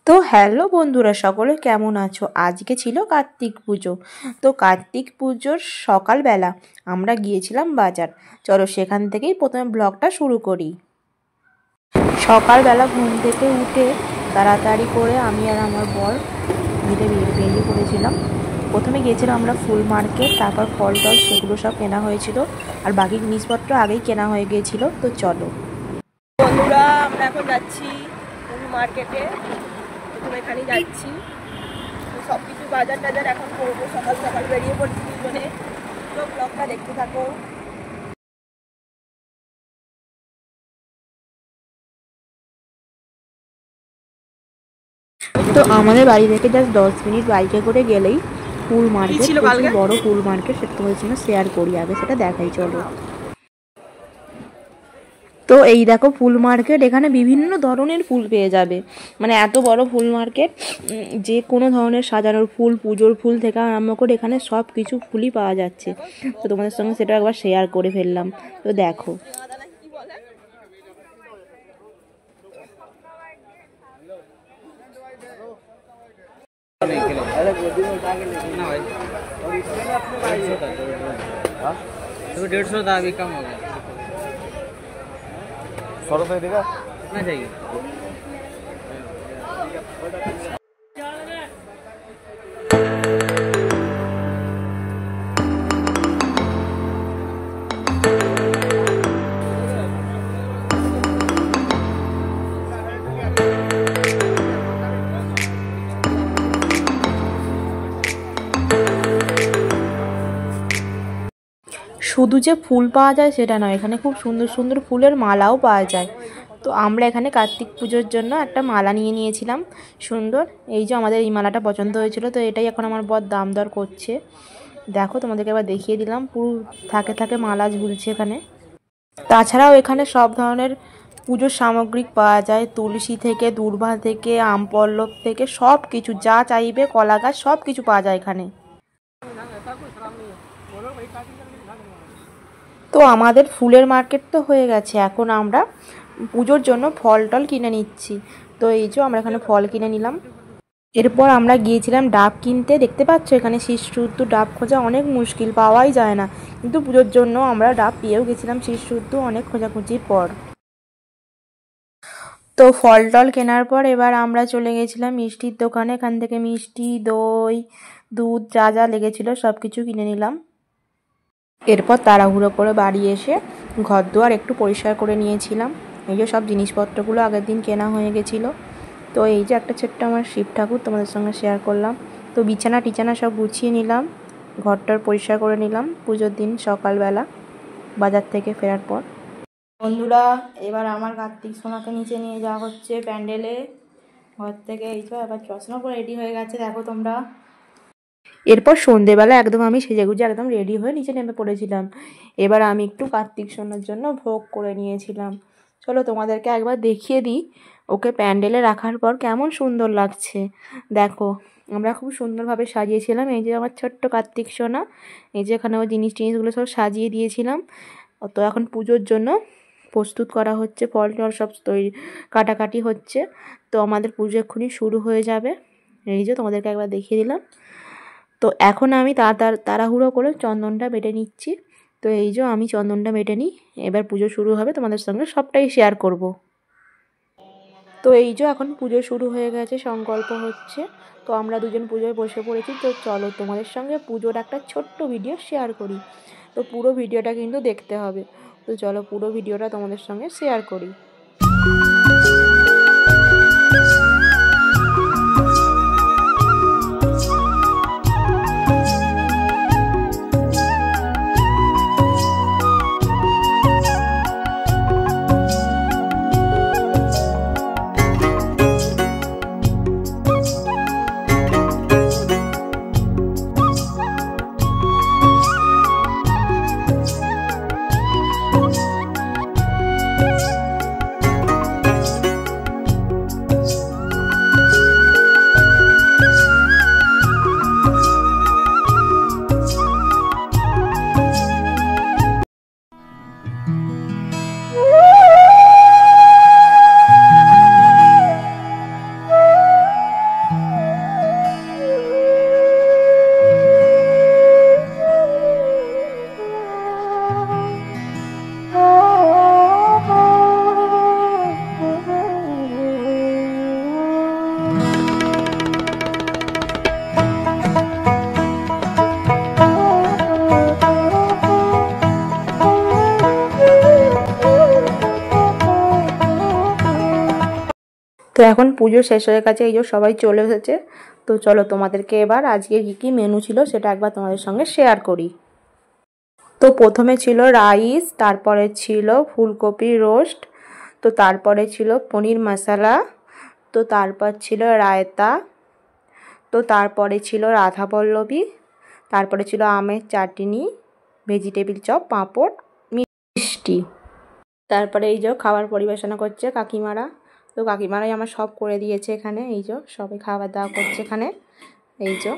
তো হ্যালো বন্ধুরা, সকলে কেমন আছো? আজকে ছিল কার্তিক পুজো। তো কার্তিক পুজোর সকালবেলা আমরা গিয়েছিলাম বাজার। চলো সেখান থেকেই প্রথমে ব্লগটা শুরু করি। সকালবেলা ঘুম থেকে উঠে তাড়াতাড়ি করে আমি আর আমার বর বেরিয়ে পড়েছিলাম। প্রথমে গিয়েছিলাম আমরা ফুল মার্কেট, তারপর ফল টল সেগুলো সব কেনা হয়েছিল, আর বাকি জিনিসপত্র আগেই কেনা হয়ে গিয়েছিল। তো চলো বন্ধুরা, আমরা এখন যাচ্ছি ফুল মার্কেটে। এখানে যাচ্ছি, সব কিছু বাজার টাজার এখন করবো। সকাল সকাল বেরিয়ে পড়ছি দুজনে। তো ব্লগটা দেখতে থাকো। তো আমাদের বাড়ি থেকে জাস্ট 10 মিনিট বাইকে করে গেলেই ফুল মার্কেট, বড় ফুল মার্কেট। সেটা তোমাদের সঙ্গে শেয়ার করি, আগে সেটা দেখাই চলো। তো এই দেখো ফুল মার্কেট, এখানে বিভিন্ন ধরনের ফুল পেয়ে যাবে। মানে এত বড় ফুল মার্কেট, যে কোনো ধরনের সাজানোর ফুল, পুজোর ফুল থেকে আরম্ভ করে এখানে সব কিছু ফুলই পাওয়া যাচ্ছে। তো তোমাদের সঙ্গে সেটা একবার শেয়ার করে ফেললাম। তো দেখো तो 150 था, अभी कम हो गया। 100 रुपये देगा, कितना चाहिए? শুধু যে ফুল পাওয়া যায় সেটা নয়, এখানে খুব সুন্দর সুন্দর ফুলের মালাও পাওয়া যায়। তো আমরা এখানে কার্তিক পুজোর জন্য একটা মালা নিয়ে নিয়েছিলাম সুন্দর। এই যে আমাদের এই মালাটা পছন্দ হয়েছিল, তো এটাই এখন আমার বর দাম দর করছে। দেখো তোমাদেরকে আবার দেখিয়ে দিলাম, পুরো থাকে থাকে মালা ঝুলছে এখানে। তাছাড়াও এখানে সব ধরনের পুজোর সামগ্রিক পাওয়া যায়, তুলসী থেকে, দূর্বা থেকে, আমপল্লব থেকে, সব কিছু যা চাইবে, কলা গাছ, সব কিছু পাওয়া যায় এখানে। তো আমাদের ফুলের মার্কেট তো হয়ে গেছে, এখন আমরা পুজোর জন্য ফল টল কিনে নিচ্ছি। তো এই যে আমরা এখানে ফল কিনে নিলাম। এরপর আমরা গিয়েছিলাম ডাব কিনতে। দেখতে পাচ্ছ এখানে শীর্ষুদ্ধ ডাব খোঁজা অনেক মুশকিল, পাওয়াই যায় না, কিন্তু পুজোর জন্য আমরা ডাব পেয়েও গেছিলাম শীর্ষুদ্ধ অনেক খোঁজাখুঁজির পর। তো ফল টল কেনার পর এবার আমরা চলে গেছিলাম মিষ্টির দোকানে। এখান থেকে মিষ্টি, দই, দুধ যা যা লেগেছিলো সব কিছু কিনে নিলাম। এরপর তাড়াহুড়ো করে বাড়ি এসে ঘর দুয়ার একটু পরিষ্কার করে নিয়েছিলাম। এই যে সব জিনিসপত্রগুলো আগের দিন কেনা হয়ে গেছিলো। তো এই যে একটা ছোট্ট আমার শিব ঠাকুর তোমাদের সঙ্গে শেয়ার করলাম। তো বিছানা টিছানা সব গুছিয়ে নিলাম, ঘরটার পরিষ্কার করে নিলাম পুজোর দিন সকালবেলা বাজার থেকে ফেরার পর। বন্ধুরা, এবার আমার কার্তিক সোনাকে নিচে নিয়ে যাওয়া হচ্ছে প্যান্ডেলে ঘর থেকে। এই তো এবার চশমা পরে রেডি হয়ে গেছে, দেখো তোমরা। এরপর সন্ধেবেলা একদম আমি সেজেগুজে একদম রেডি হয়ে নিচে নেমে পড়েছিলাম। এবার আমি একটু কার্তিক সোনার জন্য ভোগ করে নিয়েছিলাম। চলো তোমাদেরকে একবার দেখিয়ে দিই ওকে প্যান্ডেলে রাখার পর কেমন সুন্দর লাগছে। দেখো আমরা খুব সুন্দরভাবে সাজিয়েছিলাম। এই যে আমার ছোট্ট কার্তিক সোনা, এই যে এখানে ওই জিনিসগুলো সব সাজিয়ে দিয়েছিলাম। তো এখন পুজোর জন্য প্রস্তুত করা হচ্ছে, ফল টল সব তৈরি কাটাকাটি হচ্ছে। তো আমাদের পুজো এক্ষুনি শুরু হয়ে যাবে। এই যে তোমাদেরকে একবার দেখিয়ে দিলাম। তো এখন আমি তাড়াহুড়ো করে চন্দনটা বেটে নিচ্ছি। তো এই যে আমি চন্দনটা বেটে নিই, এবার পুজো শুরু হবে, তোমাদের সঙ্গে সবটাই শেয়ার করব। তো এই যে এখন পুজো শুরু হয়ে গেছে, সংকল্প হচ্ছে। তো আমরা দুজন পুজোয় বসে পড়েছি। তো চলো তোমাদের সঙ্গে পুজোর একটা ছোট্ট ভিডিও শেয়ার করি। তো পুরো ভিডিওটা কিন্তু দেখতে হবে। তো চলো পুরো ভিডিওটা তোমাদের সঙ্গে শেয়ার করি। তো এখন পুজো শেষ হয়ে গেছে, এই যে সবাই চলে এসেছে। তো চলো তোমাদেরকে এবার আজকে কী কী মেনু ছিল সেটা একবার তোমাদের সঙ্গে শেয়ার করি। তো প্রথমে ছিল রাইস, তারপরে ছিল ফুলকপি রোস্ট, তো তারপরে ছিল পনির মশলা, তো তারপর ছিল রায়তা, তো তারপরে ছিল রাধাবল্লভী, তারপরে ছিল আমের চাটনি, ভেজিটেবিল চপ, পাঁপড়, মিষ্টি। তারপরে এই যে খাবার পরিবেশনা করছে কাকিমারা। তো কাকিমারাই আমার সব করে দিয়েছে এখানে, এই যে সবাই খাবার দাওয়া করছে এখানে, এই যে।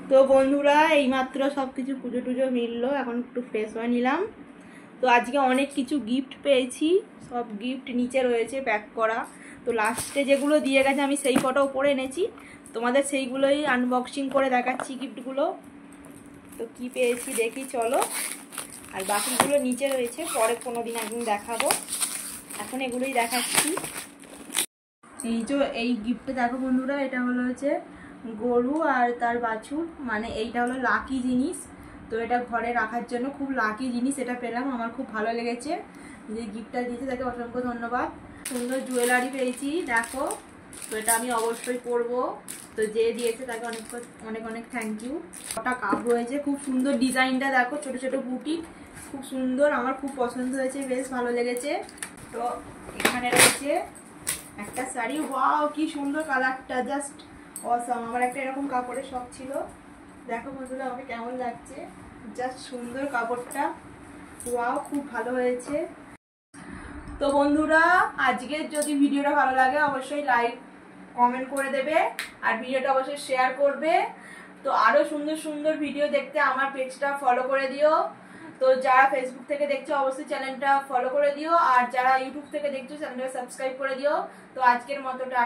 তো বন্ধুরা এইমাত্র সব কিছু পুজো টুজো মিললো, এখন একটু ফ্রেশ হয়ে নিলাম। তো আজকে অনেক কিছু গিফট পেয়েছি, সব গিফট নিচে রয়েছে প্যাক করা। তো লাস্টে যেগুলো দিয়ে গেছে আমি সেই ফটো উপরে এনেছি, তোমাদের সেইগুলোই আনবক্সিং করে দেখাচ্ছি গিফটগুলো। তো কি পেয়েছি দেখি চলো, আর বাকিগুলো নিচে রয়েছে, পরে কোনো দিন একদিন দেখাবো, এখন এগুলোই দেখাচ্ছি। এই যে এই গিফটটা দেখো বন্ধুরা, এটা হলো হচ্ছে গরু আর তার বাছুর, মানে এইটা হলো লাকি জিনিস। তো এটা ঘরে রাখার জন্য খুব লাকি জিনিস, এটা পেলাম, আমার খুব ভালো লেগেছে। যে গিফটটা দিয়েছে তাকে অসংখ্য ধন্যবাদ। সুন্দর জুয়েলারি পেয়েছি দেখো, তো এটা আমি অবশ্যই পরবো। তো যে দিয়েছে তাকে অনেক অনেক অনেক থ্যাংক ইউ। ওটা কাপ রয়েছে, খুব সুন্দর ডিজাইনটা দেখো, ছোট ছোট বুটি, খুব সুন্দর, আমার খুব পছন্দ হয়েছে, বেশ ভালো লেগেছে। তো এখানে রয়েছে একটা শাড়ি, ওয়াও কি সুন্দর কালারটা, জাস্ট অসাম। আমার একটা এরকম কাপড়ের শখ ছিল, দেখো বন্ধুরা আমাকে কেমন লাগছে, জাস্ট সুন্দর কাপড়টা, ওয়াও খুব ভালো হয়েছে। তো বন্ধুরা আজকের যদি ভিডিওটা ভালো লাগে অবশ্যই লাইক কমেন্ট করে দেবে, আর ভিডিওটা অবশ্যই শেয়ার করবে। তো আরো সুন্দর সুন্দর ভিডিও দেখতে আমার পেজটা ফলো করে দিও। তো যারা ফেসবুক থেকে দেখছো অবশ্যই চ্যানেলটা ফলো করে দিও, আর যারা ইউটিউব থেকে দেখছো চ্যানেলটা সাবস্ক্রাইব করে দিও। তো আজকের মতো টাটা।